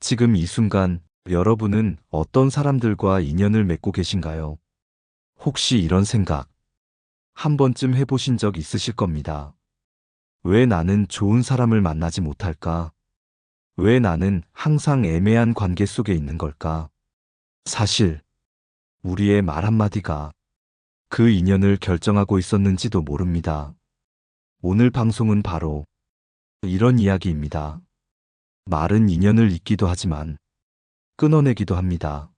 지금 이 순간 여러분은 어떤 사람들과 인연을 맺고 계신가요? 혹시 이런 생각 한 번쯤 해보신 적 있으실 겁니다. 왜 나는 좋은 사람을 만나지 못할까? 왜 나는 항상 애매한 관계 속에 있는 걸까? 사실 우리의 말 한마디가 그 인연을 결정하고 있었는지도 모릅니다. 오늘 방송은 바로 이런 이야기입니다. 말은 인연을 잇기도 하지만 끊어내기도 합니다.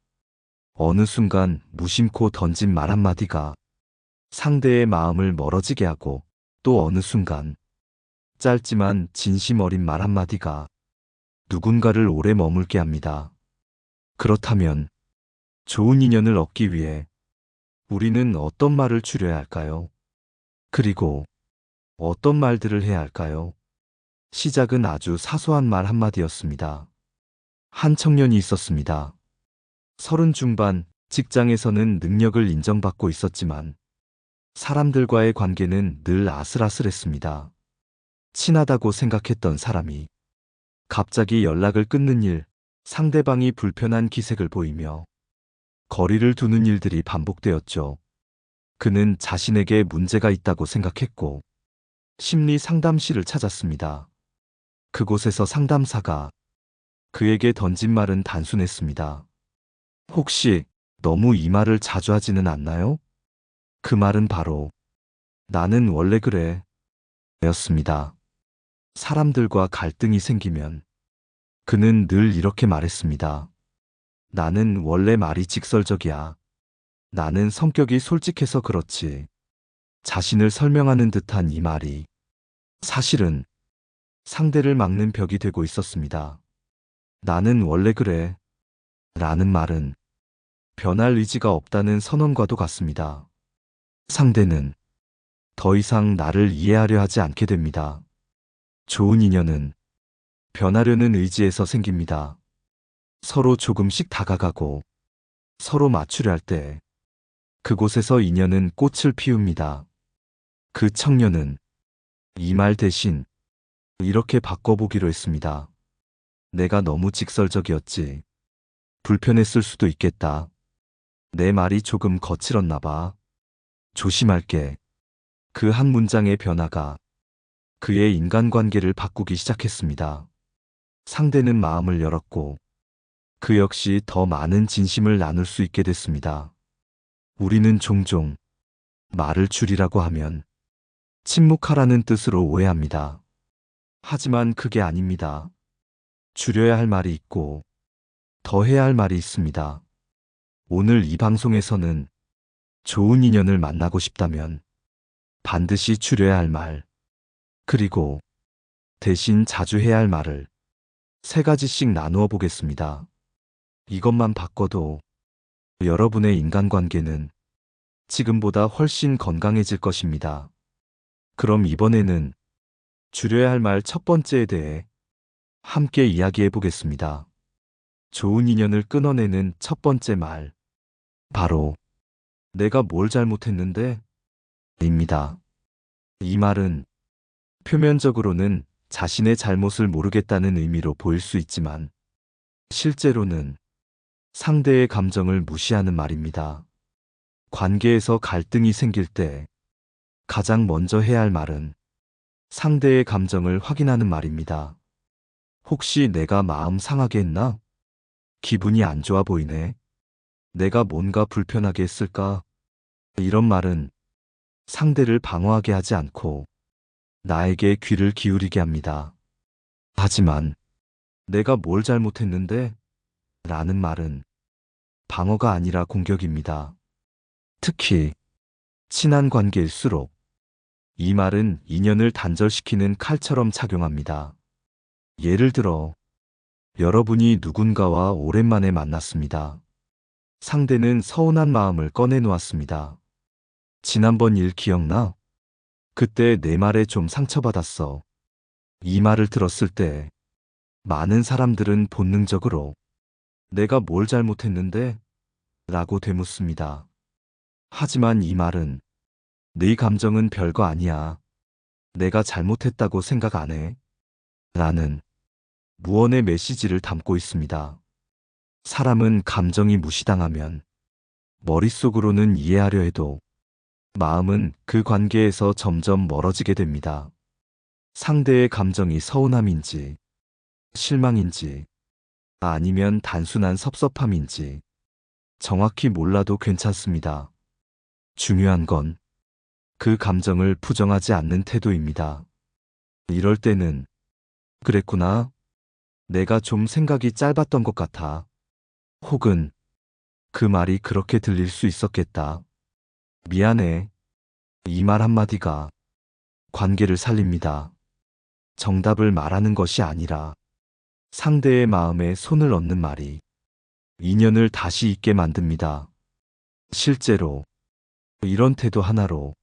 어느 순간 무심코 던진 말 한마디가 상대의 마음을 멀어지게 하고 또 어느 순간 짧지만 진심 어린 말 한마디가 누군가를 오래 머물게 합니다. 그렇다면 좋은 인연을 얻기 위해 우리는 어떤 말을 줄여야 할까요? 그리고 어떤 말들을 해야 할까요? 시작은 아주 사소한 말 한마디였습니다. 한 청년이 있었습니다. 30 중반 직장에서는 능력을 인정받고 있었지만 사람들과의 관계는 늘 아슬아슬했습니다. 친하다고 생각했던 사람이 갑자기 연락을 끊는 일, 상대방이 불편한 기색을 보이며 거리를 두는 일들이 반복되었죠. 그는 자신에게 문제가 있다고 생각했고 심리 상담실을 찾았습니다. 그곳에서 상담사가 그에게 던진 말은 단순했습니다. 혹시 너무 이 말을 자주 하지는 않나요? 그 말은 바로 나는 원래 그래 였습니다. 사람들과 갈등이 생기면 그는 늘 이렇게 말했습니다. 나는 원래 말이 직설적이야. 나는 성격이 솔직해서 그렇지. 자신을 설명하는 듯한 이 말이 사실은 상대를 막는 벽이 되고 있었습니다. 나는 원래 그래. 라는 말은 변할 의지가 없다는 선언과도 같습니다. 상대는 더 이상 나를 이해하려 하지 않게 됩니다. 좋은 인연은 변하려는 의지에서 생깁니다. 서로 조금씩 다가가고 서로 맞추려 할 때 그곳에서 인연은 꽃을 피웁니다. 그 청년은 이 말 대신 이렇게 바꿔보기로 했습니다. 내가 너무 직설적이었지. 불편했을 수도 있겠다. 내 말이 조금 거칠었나 봐. 조심할게. 그 한 문장의 변화가 그의 인간관계를 바꾸기 시작했습니다. 상대는 마음을 열었고 그 역시 더 많은 진심을 나눌 수 있게 됐습니다. 우리는 종종 말을 줄이라고 하면 침묵하라는 뜻으로 오해합니다. 하지만 그게 아닙니다. 줄여야 할 말이 있고 더 해야 할 말이 있습니다. 오늘 이 방송에서는 좋은 인연을 만나고 싶다면 반드시 줄여야 할 말, 그리고 대신 자주 해야 할 말을 세 가지씩 나누어 보겠습니다. 이것만 바꿔도 여러분의 인간관계는 지금보다 훨씬 건강해질 것입니다. 그럼 이번에는 줄여야 할 말 첫 번째에 대해 함께 이야기해 보겠습니다. 좋은 인연을 끊어내는 첫 번째 말. 바로 내가 뭘 잘못했는데? 입니다. 이 말은 표면적으로는 자신의 잘못을 모르겠다는 의미로 보일 수 있지만 실제로는 상대의 감정을 무시하는 말입니다. 관계에서 갈등이 생길 때 가장 먼저 해야 할 말은 상대의 감정을 확인하는 말입니다. 혹시 내가 마음 상하게 했나? 기분이 안 좋아 보이네. 내가 뭔가 불편하게 했을까? 이런 말은 상대를 방어하게 하지 않고 나에게 귀를 기울이게 합니다. 하지만 내가 뭘 잘못했는데? 라는 말은 방어가 아니라 공격입니다. 특히 친한 관계일수록 이 말은 인연을 단절시키는 칼처럼 작용합니다. 예를 들어 여러분이 누군가와 오랜만에 만났습니다. 상대는 서운한 마음을 꺼내놓았습니다. 지난번 일 기억나? 그때 내 말에 좀 상처받았어. 이 말을 들었을 때 많은 사람들은 본능적으로 내가 뭘 잘못했는데? 라고 되묻습니다. 하지만 이 말은 네 감정은 별거 아니야. 내가 잘못했다고 생각 안 해. 라는 무언의 메시지를 담고 있습니다. 사람은 감정이 무시당하면 머릿속으로는 이해하려 해도 마음은 그 관계에서 점점 멀어지게 됩니다. 상대의 감정이 서운함인지, 실망인지, 아니면 단순한 섭섭함인지 정확히 몰라도 괜찮습니다. 중요한 건 그 감정을 부정하지 않는 태도입니다. 이럴 때는 그랬구나. 내가 좀 생각이 짧았던 것 같아. 혹은 그 말이 그렇게 들릴 수 있었겠다. 미안해. 이 말 한마디가 관계를 살립니다. 정답을 말하는 것이 아니라 상대의 마음에 손을 얹는 말이 인연을 다시 있게 만듭니다. 실제로 이런 태도 하나로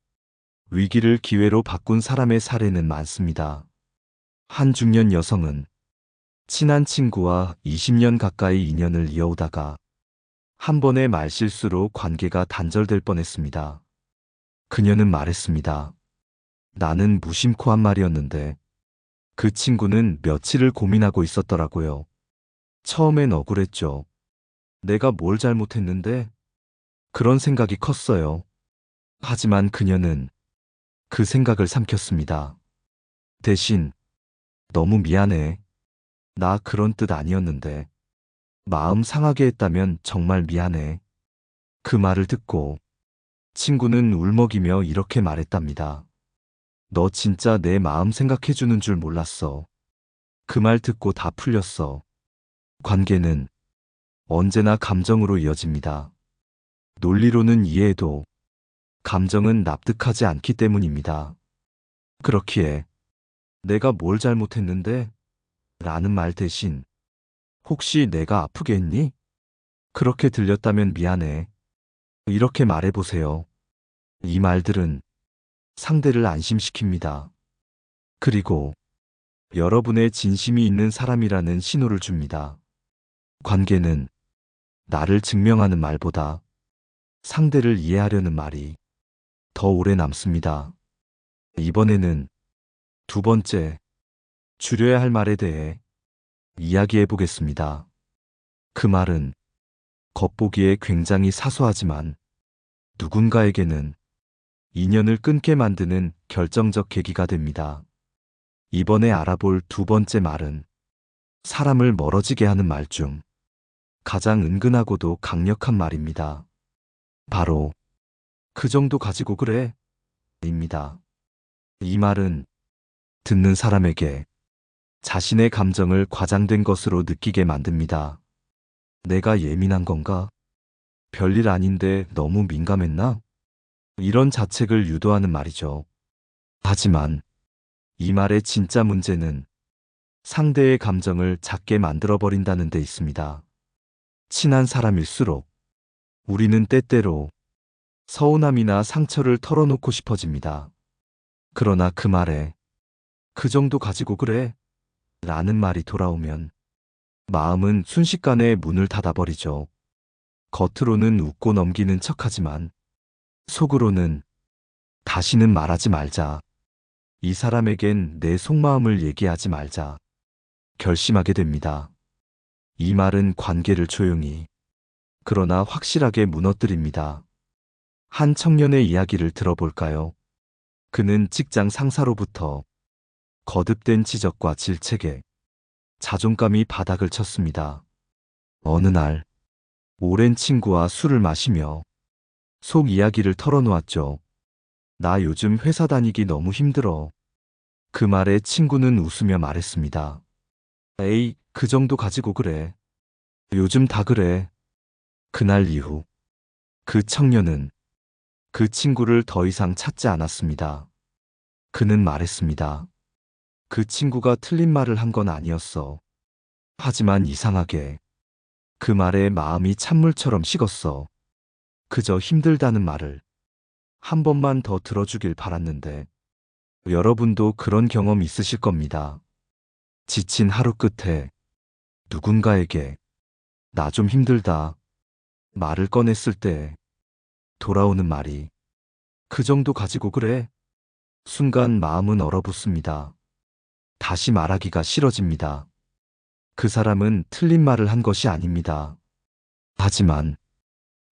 위기를 기회로 바꾼 사람의 사례는 많습니다. 한 중년 여성은 친한 친구와 20년 가까이 인연을 이어오다가 한 번의 말실수로 관계가 단절될 뻔했습니다. 그녀는 말했습니다. 나는 무심코 한 말이었는데 그 친구는 며칠을 고민하고 있었더라고요. 처음엔 억울했죠. 내가 뭘 잘못했는데? 그런 생각이 컸어요. 하지만 그녀는 그 생각을 삼켰습니다. 대신 너무 미안해. 나 그런 뜻 아니었는데. 마음 상하게 했다면 정말 미안해. 그 말을 듣고 친구는 울먹이며 이렇게 말했답니다. 너 진짜 내 마음 생각해주는 줄 몰랐어. 그 말 듣고 다 풀렸어. 관계는 언제나 감정으로 이어집니다. 논리로는 이해해도 감정은 납득하지 않기 때문입니다. 그렇기에 내가 뭘 잘못했는데? 라는 말 대신 혹시 내가 아프게 했니? 그렇게 들렸다면 미안해. 이렇게 말해보세요. 이 말들은 상대를 안심시킵니다. 그리고 여러분의 진심이 있는 사람이라는 신호를 줍니다. 관계는 나를 증명하는 말보다 상대를 이해하려는 말이 더 오래 남습니다. 이번에는 두 번째, 줄여야 할 말에 대해 이야기해 보겠습니다. 그 말은 겉보기에 굉장히 사소하지만 누군가에게는 인연을 끊게 만드는 결정적 계기가 됩니다. 이번에 알아볼 두 번째 말은 사람을 멀어지게 하는 말 중 가장 은근하고도 강력한 말입니다. 바로 그 정도 가지고 그래? 입니다. 이 말은 듣는 사람에게 자신의 감정을 과장된 것으로 느끼게 만듭니다. 내가 예민한 건가? 별일 아닌데 너무 민감했나? 이런 자책을 유도하는 말이죠. 하지만 이 말의 진짜 문제는 상대의 감정을 작게 만들어버린다는 데 있습니다. 친한 사람일수록 우리는 때때로 서운함이나 상처를 털어놓고 싶어집니다. 그러나 그 말에 그 정도 가지고 그래? 라는 말이 돌아오면 마음은 순식간에 문을 닫아버리죠. 겉으로는 웃고 넘기는 척하지만 속으로는 다시는 말하지 말자. 이 사람에겐 내 속마음을 얘기하지 말자. 결심하게 됩니다. 이 말은 관계를 조용히 그러나 확실하게 무너뜨립니다. 한 청년의 이야기를 들어볼까요? 그는 직장 상사로부터 거듭된 지적과 질책에 자존감이 바닥을 쳤습니다. 어느 날 오랜 친구와 술을 마시며 속 이야기를 털어놓았죠. 나 요즘 회사 다니기 너무 힘들어. 그 말에 친구는 웃으며 말했습니다. 에이, 그 정도 가지고 그래. 요즘 다 그래. 그날 이후 그 청년은 그 친구를 더 이상 찾지 않았습니다. 그는 말했습니다. 그 친구가 틀린 말을 한 건 아니었어. 하지만 이상하게 그 말에 마음이 찬물처럼 식었어. 그저 힘들다는 말을 한 번만 더 들어주길 바랐는데 여러분도 그런 경험 있으실 겁니다. 지친 하루 끝에 누군가에게 나 좀 힘들다 말을 꺼냈을 때 돌아오는 말이 그 정도 가지고 그래? 순간 마음은 얼어붙습니다. 다시 말하기가 싫어집니다. 그 사람은 틀린 말을 한 것이 아닙니다. 하지만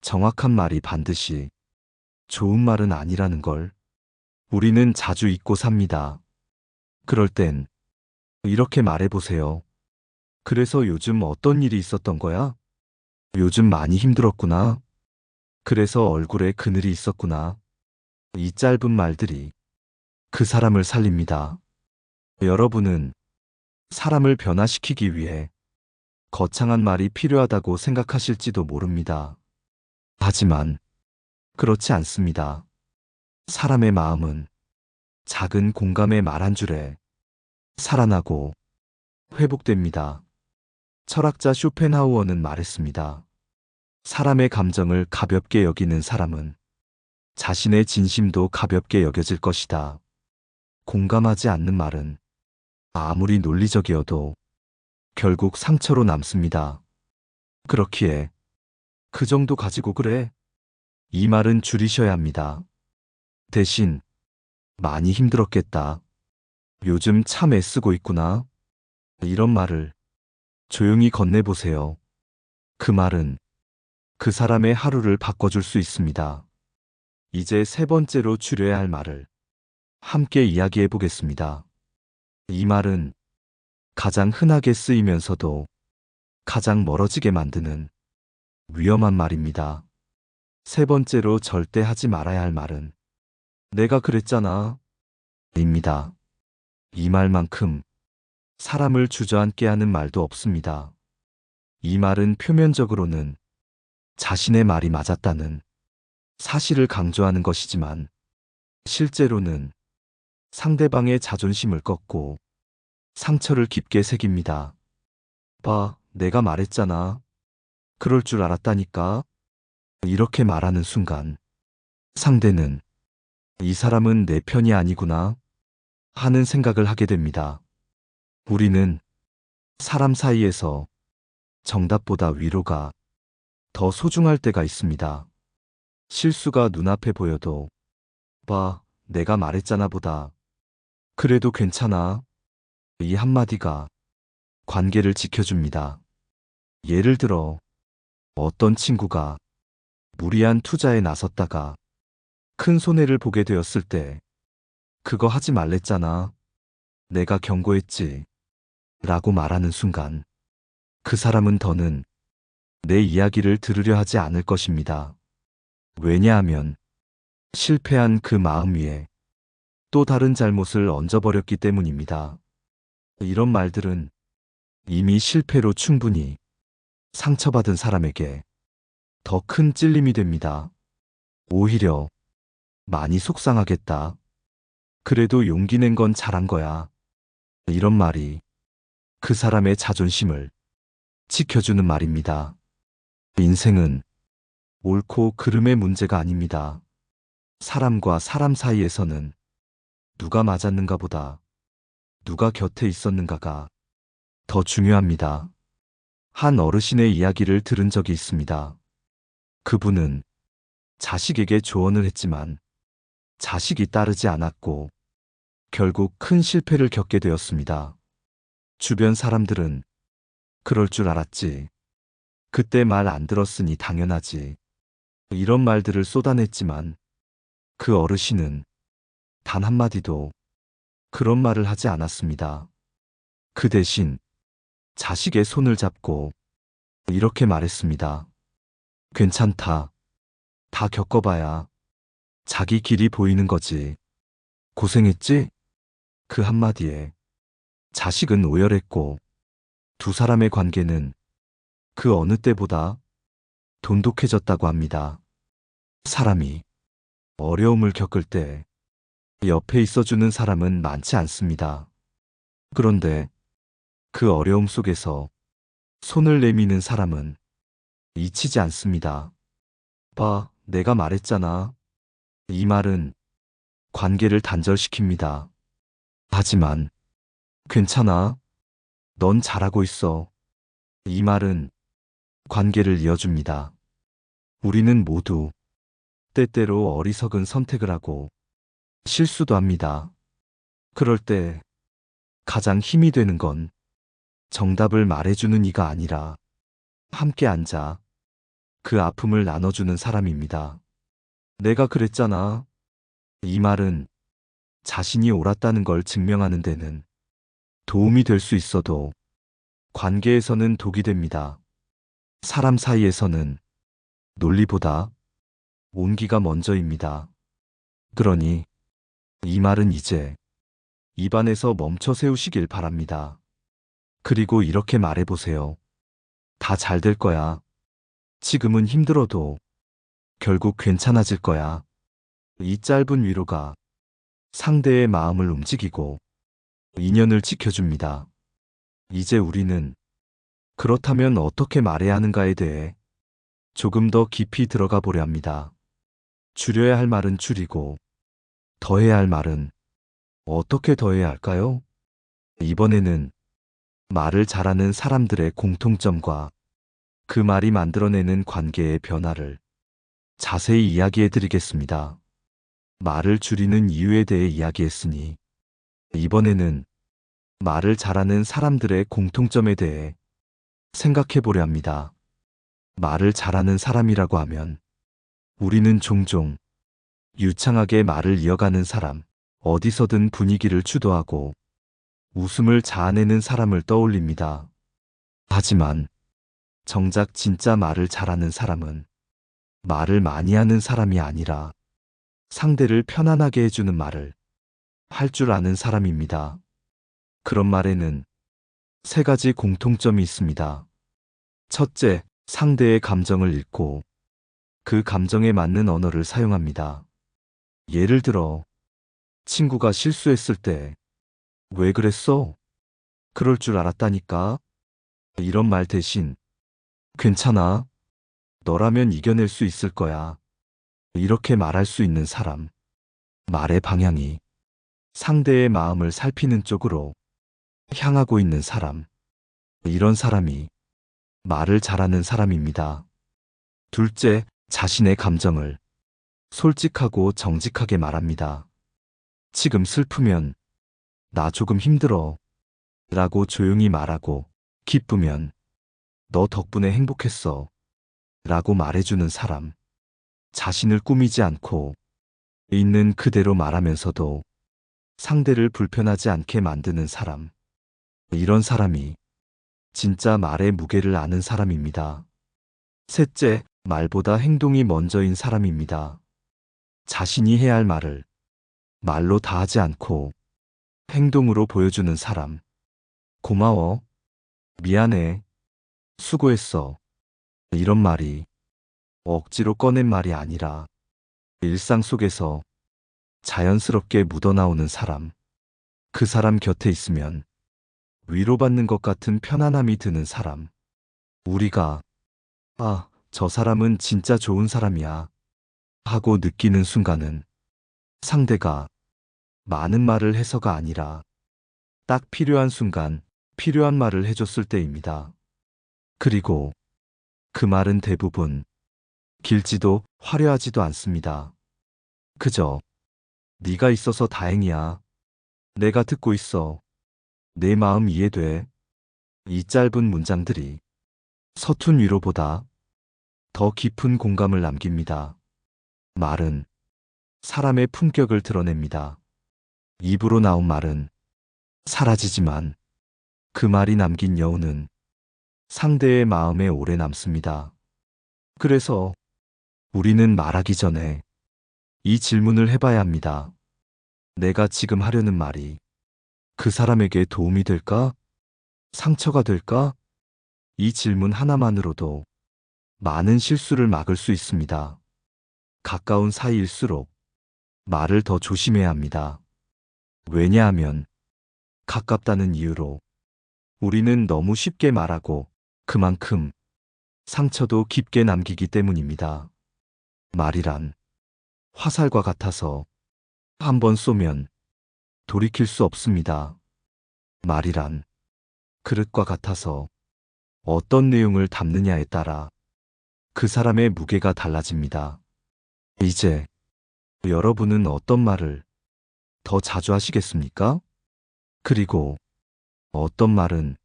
정확한 말이 반드시 좋은 말은 아니라는 걸 우리는 자주 잊고 삽니다. 그럴 땐 이렇게 말해보세요. 그래서 요즘 어떤 일이 있었던 거야? 요즘 많이 힘들었구나. 그래서 얼굴에 그늘이 있었구나. 이 짧은 말들이 그 사람을 살립니다. 여러분은 사람을 변화시키기 위해 거창한 말이 필요하다고 생각하실지도 모릅니다. 하지만 그렇지 않습니다. 사람의 마음은 작은 공감의 말 한 줄에 살아나고 회복됩니다. 철학자 쇼펜하우어는 말했습니다. 사람의 감정을 가볍게 여기는 사람은 자신의 진심도 가볍게 여겨질 것이다. 공감하지 않는 말은 아무리 논리적이어도 결국 상처로 남습니다. 그렇기에 그 정도 가지고 그래? 이 말은 줄이셔야 합니다. 대신 많이 힘들었겠다. 요즘 참 애쓰고 있구나. 이런 말을 조용히 건네보세요. 그 말은 그 사람의 하루를 바꿔줄 수 있습니다. 이제 세 번째로 줄여야 할 말을 함께 이야기해 보겠습니다. 이 말은 가장 흔하게 쓰이면서도 가장 멀어지게 만드는 위험한 말입니다. 세 번째로 절대 하지 말아야 할 말은 내가 그랬잖아 입니다. 이 말만큼 사람을 주저앉게 하는 말도 없습니다. 이 말은 표면적으로는 자신의 말이 맞았다는 사실을 강조하는 것이지만 실제로는 상대방의 자존심을 꺾고 상처를 깊게 새깁니다. 봐, 내가 말했잖아. 그럴 줄 알았다니까. 이렇게 말하는 순간 상대는 이 사람은 내 편이 아니구나 하는 생각을 하게 됩니다. 우리는 사람 사이에서 정답보다 위로가 더 소중할 때가 있습니다. 실수가 눈앞에 보여도 봐, 내가 말했잖아 보다 그래도 괜찮아. 이 한마디가 관계를 지켜줍니다. 예를 들어 어떤 친구가 무리한 투자에 나섰다가 큰 손해를 보게 되었을 때 그거 하지 말랬잖아. 내가 경고했지. 라고 말하는 순간 그 사람은 더는 내 이야기를 들으려 하지 않을 것입니다. 왜냐하면 실패한 그 마음 위에 또 다른 잘못을 얹어버렸기 때문입니다. 이런 말들은 이미 실패로 충분히 상처받은 사람에게 더 큰 찔림이 됩니다. 오히려 많이 속상하겠다. 그래도 용기 낸 건 잘한 거야. 이런 말이 그 사람의 자존심을 지켜주는 말입니다. 인생은 옳고 그름의 문제가 아닙니다. 사람과 사람 사이에서는 누가 맞았는가 보다 누가 곁에 있었는가가 더 중요합니다. 한 어르신의 이야기를 들은 적이 있습니다. 그분은 자식에게 조언을 했지만 자식이 따르지 않았고 결국 큰 실패를 겪게 되었습니다. 주변 사람들은 그럴 줄 알았지. 그때 말 안 들었으니 당연하지. 이런 말들을 쏟아냈지만 그 어르신은 단 한마디도 그런 말을 하지 않았습니다. 그 대신 자식의 손을 잡고 이렇게 말했습니다. 괜찮다. 다 겪어봐야 자기 길이 보이는 거지. 고생했지? 그 한마디에 자식은 오열했고 두 사람의 관계는 그 어느 때보다 돈독해졌다고 합니다. 사람이 어려움을 겪을 때 옆에 있어주는 사람은 많지 않습니다. 그런데 그 어려움 속에서 손을 내미는 사람은 잊히지 않습니다. 봐, 내가 말했잖아. 이 말은 관계를 단절시킵니다. 하지만 괜찮아. 넌 잘하고 있어. 이 말은 관계를 이어줍니다. 우리는 모두 때때로 어리석은 선택을 하고 실수도 합니다. 그럴 때 가장 힘이 되는 건 정답을 말해주는 이가 아니라 함께 앉아 그 아픔을 나눠주는 사람입니다. 내가 그랬잖아. 이 말은 자신이 옳았다는 걸 증명하는 데는 도움이 될 수 있어도 관계에서는 독이 됩니다. 사람 사이에서는 논리보다 온기가 먼저입니다. 그러니 이 말은 이제 입안에서 멈춰 세우시길 바랍니다. 그리고 이렇게 말해보세요. 다 잘 될 거야. 지금은 힘들어도 결국 괜찮아질 거야. 이 짧은 위로가 상대의 마음을 움직이고 인연을 지켜줍니다. 이제 우리는 그렇다면 어떻게 말해야 하는가에 대해 조금 더 깊이 들어가 보려 합니다. 줄여야 할 말은 줄이고 더해야 할 말은 어떻게 더해야 할까요? 이번에는 말을 잘하는 사람들의 공통점과 그 말이 만들어내는 관계의 변화를 자세히 이야기해 드리겠습니다. 말을 줄이는 이유에 대해 이야기했으니 이번에는 말을 잘하는 사람들의 공통점에 대해 생각해 보려 합니다. 말을 잘하는 사람이라고 하면 우리는 종종 유창하게 말을 이어가는 사람, 어디서든 분위기를 주도하고 웃음을 자아내는 사람을 떠올립니다. 하지만 정작 진짜 말을 잘하는 사람은 말을 많이 하는 사람이 아니라 상대를 편안하게 해주는 말을 할 줄 아는 사람입니다. 그런 말에는 세 가지 공통점이 있습니다. 첫째, 상대의 감정을 읽고 그 감정에 맞는 언어를 사용합니다. 예를 들어, 친구가 실수했을 때, 왜 그랬어? 그럴 줄 알았다니까? 이런 말 대신, 괜찮아. 너라면 이겨낼 수 있을 거야. 이렇게 말할 수 있는 사람. 말의 방향이 상대의 마음을 살피는 쪽으로 향하고 있는 사람. 이런 사람이 말을 잘하는 사람입니다. 둘째, 자신의 감정을 솔직하고 정직하게 말합니다. 지금 슬프면 나 조금 힘들어 라고 조용히 말하고 기쁘면 너 덕분에 행복했어 라고 말해주는 사람. 자신을 꾸미지 않고 있는 그대로 말하면서도 상대를 불편하지 않게 만드는 사람. 이런 사람이 진짜 말의 무게를 아는 사람입니다. 셋째, 말보다 행동이 먼저인 사람입니다. 자신이 해야 할 말을 말로 다 하지 않고 행동으로 보여주는 사람. 고마워. 미안해. 수고했어. 이런 말이 억지로 꺼낸 말이 아니라 일상 속에서 자연스럽게 묻어나오는 사람. 그 사람 곁에 있으면 위로받는 것 같은 편안함이 드는 사람. 우리가 저 사람은 진짜 좋은 사람이야 하고 느끼는 순간은 상대가 많은 말을 해서가 아니라 딱 필요한 순간 필요한 말을 해줬을 때입니다. 그리고 그 말은 대부분 길지도 화려하지도 않습니다. 그저 네가 있어서 다행이야. 내가 듣고 있어. 내 마음 이해돼. 이 짧은 문장들이 서툰 위로보다 더 깊은 공감을 남깁니다. 말은 사람의 품격을 드러냅니다. 입으로 나온 말은 사라지지만 그 말이 남긴 여운은 상대의 마음에 오래 남습니다. 그래서 우리는 말하기 전에 이 질문을 해봐야 합니다. 내가 지금 하려는 말이 그 사람에게 도움이 될까? 상처가 될까? 이 질문 하나만으로도 많은 실수를 막을 수 있습니다. 가까운 사이일수록 말을 더 조심해야 합니다. 왜냐하면 가깝다는 이유로 우리는 너무 쉽게 말하고 그만큼 상처도 깊게 남기기 때문입니다. 말이란 화살과 같아서 한 번 쏘면 돌이킬 수 없습니다. 말이란 그릇과 같아서 어떤 내용을 담느냐에 따라 그 사람의 무게가 달라집니다. 이제 여러분은 어떤 말을 더 자주 하시겠습니까? 그리고 어떤 말은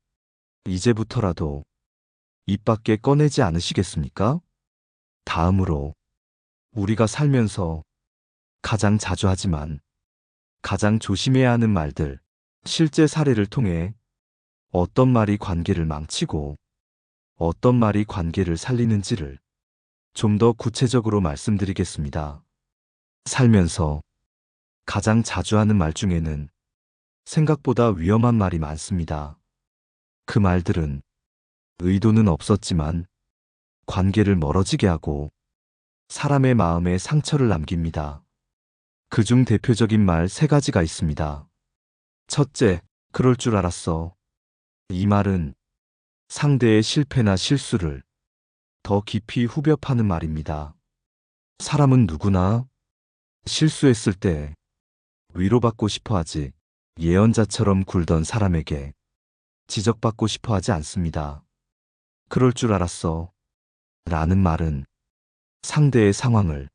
이제부터라도 입 밖에 꺼내지 않으시겠습니까? 다음으로 우리가 살면서 가장 자주 하지만 가장 조심해야 하는 말들, 실제 사례를 통해 어떤 말이 관계를 망치고 어떤 말이 관계를 살리는지를 좀 더 구체적으로 말씀드리겠습니다. 살면서 가장 자주 하는 말 중에는 생각보다 위험한 말이 많습니다. 그 말들은 의도는 없었지만 관계를 멀어지게 하고 사람의 마음에 상처를 남깁니다. 그중 대표적인 말 세 가지가 있습니다. 첫째, 그럴 줄 알았어. 이 말은 상대의 실패나 실수를 더 깊이 후벼 파는 말입니다. 사람은 누구나 실수했을 때 위로받고 싶어 하지 예언자처럼 굴던 사람에게 지적받고 싶어 하지 않습니다. 그럴 줄 알았어. 라는 말은 상대의 상황을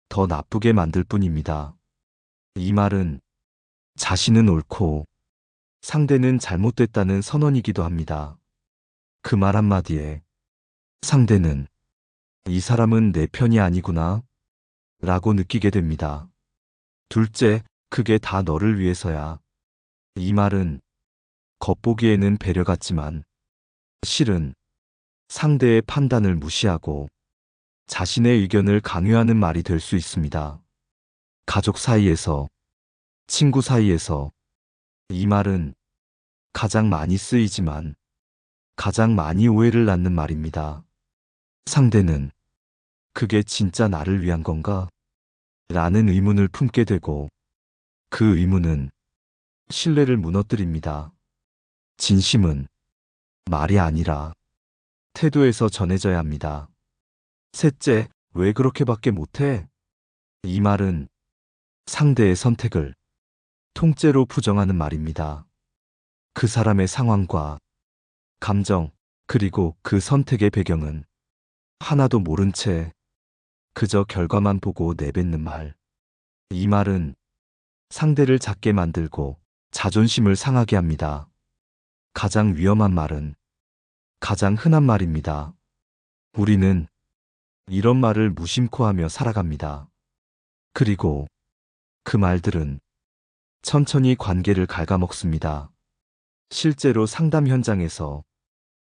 더 나쁘게 만들 뿐입니다. 이 말은 자신은 옳고 상대는 잘못됐다는 선언이기도 합니다. 그 말 한마디에 상대는 이 사람은 내 편이 아니구나 라고 느끼게 됩니다. 둘째, 그게 다 너를 위해서야. 이 말은 겉보기에는 배려 같지만 실은 상대의 판단을 무시하고 자신의 의견을 강요하는 말이 될 수 있습니다. 가족 사이에서, 친구 사이에서 이 말은 가장 많이 쓰이지만 가장 많이 오해를 낳는 말입니다. 상대는 그게 진짜 나를 위한 건가? 라는 의문을 품게 되고 그 의문은 신뢰를 무너뜨립니다. 진심은 말이 아니라 태도에서 전해져야 합니다. 셋째, 왜 그렇게밖에 못해? 이 말은 상대의 선택을 통째로 부정하는 말입니다. 그 사람의 상황과 감정, 그리고 그 선택의 배경은 하나도 모른 채 그저 결과만 보고 내뱉는 말. 이 말은 상대를 작게 만들고 자존심을 상하게 합니다. 가장 위험한 말은 가장 흔한 말입니다. 우리는 이런 말을 무심코 하며 살아갑니다. 그리고 그 말들은 천천히 관계를 갉아먹습니다. 실제로 상담 현장에서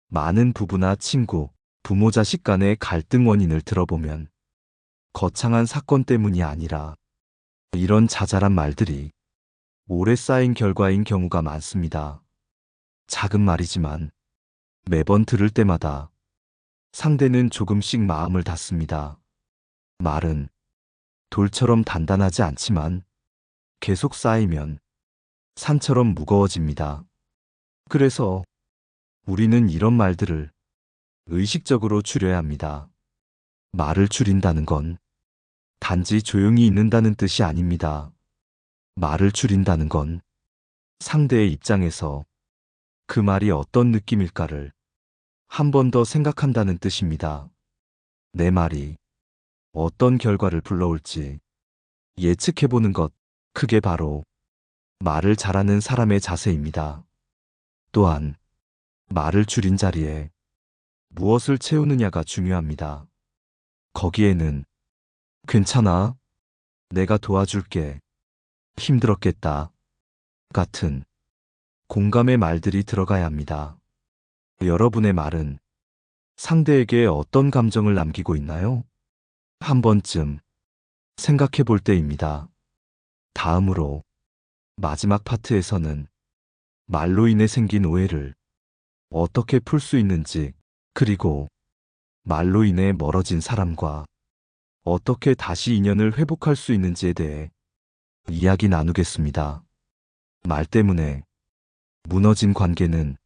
많은 부부나 친구, 부모 자식 간의 갈등 원인을 들어보면 거창한 사건 때문이 아니라 이런 자잘한 말들이 오래 쌓인 결과인 경우가 많습니다. 작은 말이지만 매번 들을 때마다 상대는 조금씩 마음을 닫습니다. 말은 돌처럼 단단하지 않지만 계속 쌓이면 산처럼 무거워집니다. 그래서 우리는 이런 말들을 의식적으로 줄여야 합니다. 말을 줄인다는 건 단지 조용히 있는다는 뜻이 아닙니다. 말을 줄인다는 건 상대의 입장에서 그 말이 어떤 느낌일까를 한 번 더 생각한다는 뜻입니다. 내 말이 어떤 결과를 불러올지 예측해보는 것, 그게 바로 말을 잘하는 사람의 자세입니다. 또한 말을 줄인 자리에 무엇을 채우느냐가 중요합니다. 거기에는 괜찮아, 내가 도와줄게, 힘들었겠다 같은 공감의 말들이 들어가야 합니다. 여러분의 말은 상대에게 어떤 감정을 남기고 있나요? 한 번쯤 생각해 볼 때입니다. 다음으로 마지막 파트에서는 말로 인해 생긴 오해를 어떻게 풀 수 있는지, 그리고 말로 인해 멀어진 사람과 어떻게 다시 인연을 회복할 수 있는지에 대해 이야기 나누겠습니다. 말 때문에 무너진 관계는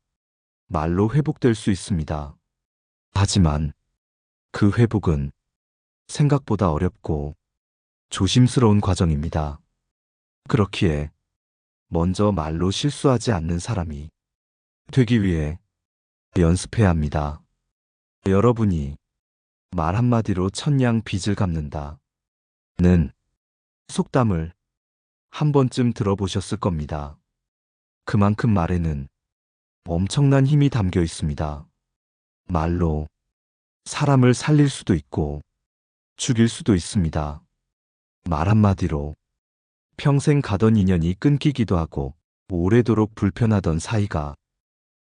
말로 회복될 수 있습니다. 하지만 그 회복은 생각보다 어렵고 조심스러운 과정입니다. 그렇기에 먼저 말로 실수하지 않는 사람이 되기 위해 연습해야 합니다. 여러분이 말 한마디로 천냥 빚을 갚는다 는 속담을 한 번쯤 들어보셨을 겁니다. 그만큼 말에는 엄청난 힘이 담겨 있습니다. 말로 사람을 살릴 수도 있고 죽일 수도 있습니다. 말 한마디로 평생 가던 인연이 끊기기도 하고 오래도록 불편하던 사이가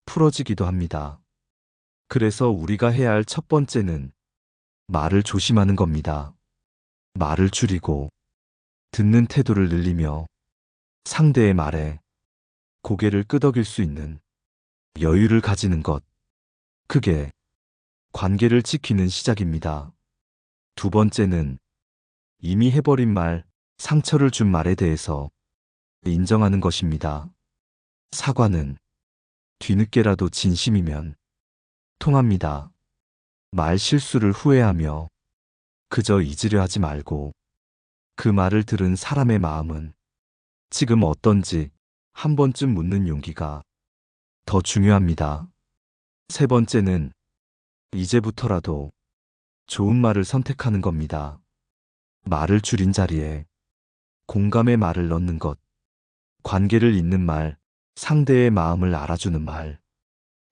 풀어지기도 합니다. 그래서 우리가 해야 할 첫 번째는 말을 조심하는 겁니다. 말을 줄이고 듣는 태도를 늘리며 상대의 말에 고개를 끄덕일 수 있는 여유를 가지는 것. 그게 관계를 지키는 시작입니다. 두 번째는 이미 해버린 말, 상처를 준 말에 대해서 인정하는 것입니다. 사과는 뒤늦게라도 진심이면 통합니다. 말 실수를 후회하며 그저 잊으려 하지 말고 그 말을 들은 사람의 마음은 지금 어떤지 한 번쯤 묻는 용기가 더 중요합니다. 세 번째는 이제부터라도 좋은 말을 선택하는 겁니다. 말을 줄인 자리에 공감의 말을 넣는 것, 관계를 잇는 말, 상대의 마음을 알아주는 말.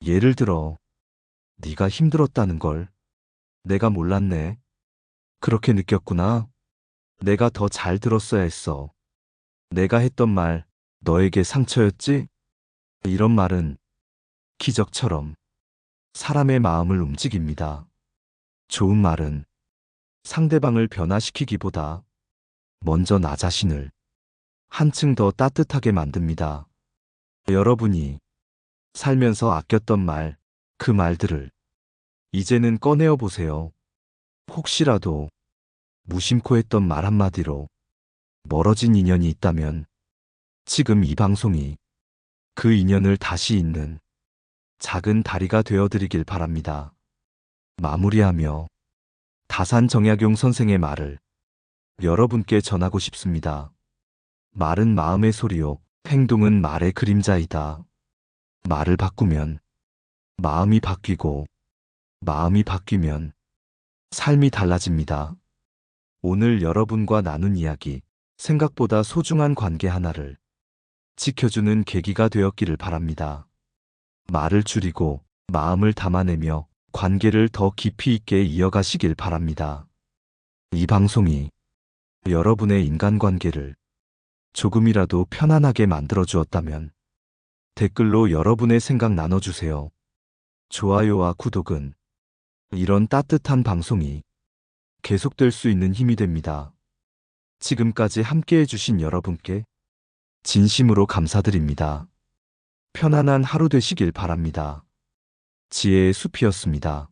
예를 들어, 네가 힘들었다는 걸 내가 몰랐네. 그렇게 느꼈구나. 내가 더 잘 들었어야 했어. 내가 했던 말 너에게 상처였지? 이런 말은 기적처럼 사람의 마음을 움직입니다. 좋은 말은 상대방을 변화시키기보다 먼저 나 자신을 한층 더 따뜻하게 만듭니다. 여러분이 살면서 아꼈던 말, 그 말들을 이제는 꺼내어 보세요. 혹시라도 무심코 했던 말 한마디로 멀어진 인연이 있다면 지금 이 방송이 그 인연을 다시 잇는 작은 다리가 되어드리길 바랍니다. 마무리하며 다산정약용 선생의 말을 여러분께 전하고 싶습니다. 말은 마음의 소리요, 행동은 말의 그림자이다. 말을 바꾸면 마음이 바뀌고 마음이 바뀌면 삶이 달라집니다. 오늘 여러분과 나눈 이야기, 생각보다 소중한 관계 하나를 지켜주는 계기가 되었기를 바랍니다. 말을 줄이고 마음을 담아내며 관계를 더 깊이 있게 이어가시길 바랍니다. 이 방송이 여러분의 인간관계를 조금이라도 편안하게 만들어 주었다면 댓글로 여러분의 생각 나눠주세요. 좋아요와 구독은 이런 따뜻한 방송이 계속될 수 있는 힘이 됩니다. 지금까지 함께 해주신 여러분께 진심으로 감사드립니다. 편안한 하루 되시길 바랍니다. 지혜의 숲이었습니다.